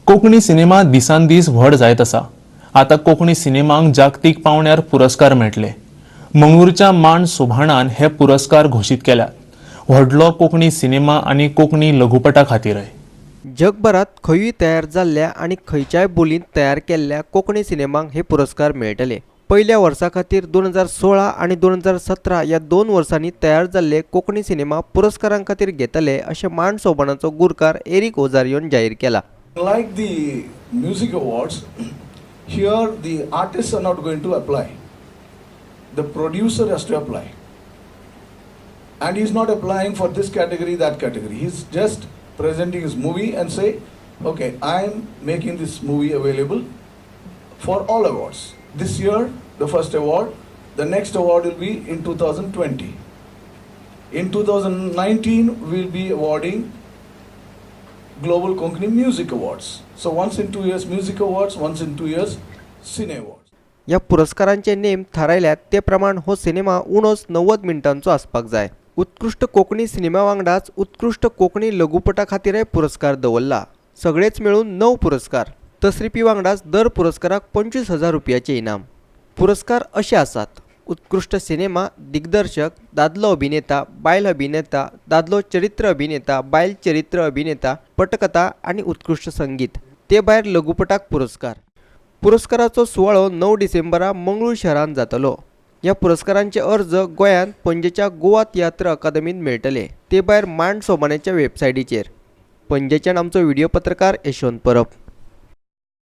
Konkani cinema दिसान दीस व्हड जायत आसा। आता कोकणी सिनेमांक जागतिक पावंड्यार पुरस्कार मेळटले। मंगळूरच्या मान सोभाणान हे पुरस्कार घोषित केल्यात। व्हडलो कोकणी सिनेमा आणि कोकणी लघुपटा खातीरय। जगभरात खंयूय तयार जाल्ल्या आणि खंयच्याय बोलींत तयार केल्ल्या कोंकणी सिनेमांक हे पुरस्कार मेळटले। पहिल्या वर्सा खातीर 2016 आणि 2017 या 2 वर्सांनी तयार जाल्ले कोंकणी सिनेमा पुरस्कारां खातीर घेतले अशें मान सोबाणाचो गुरकार एरिक ओझारियोन जाहीर केला। Like the music awards, here the artists are not going to apply. The producer has to apply. And he's not applying for this category, that category. He's just presenting his movie and say, okay, I'm making this movie available for all awards. This year, the first award, the next award will be in 2020. In 2019, we'll be awarding Global Konkani Music Awards. So once in 2 years Music Awards, once in 2 years Cine Awards. या पुरस्कारांचे name थारायल्यात ते प्रमाण हो cinema उणोच 90 मिनटांचो आसपाक जाय। उत्कृष्ट Konkani cinema वांगडाच उत्कृष्ट कोंकणी लघुपटा खातीरय पुरस्कार दवरला। सगळेच मेळून 9 पुरस्कार। तसरिपी वांगडाच दर पुरस्काराक 25,000 रुपयाचे इनाम। पुरस्कार अशे आसात: उत्कृष्ट सिनेमा, दिग्दर्शक, दादलो अभिनेता, बायल अभिनेता, दादलो चरित्र अभिनेता, बायल चरित्र अभिनेता, पटकथा आणि उत्कृष्ट संगीत। ते भायर लघुपटाक पुरस्कार। पुरस्काराचो सुवाळो 9 डिसेंबरा मंगळूर शहरांत जातलो। ह्या पुरस्कारांचे अर्ज गोंयांत पणजेच्या गोवा तियात्र अकादमींत मेळटले। ते भायर मान सोबाण्याच्या वेबसायटीचेर। पणजेच्यान आमचो व्हिडिओ पत्रकार यशवंत परब।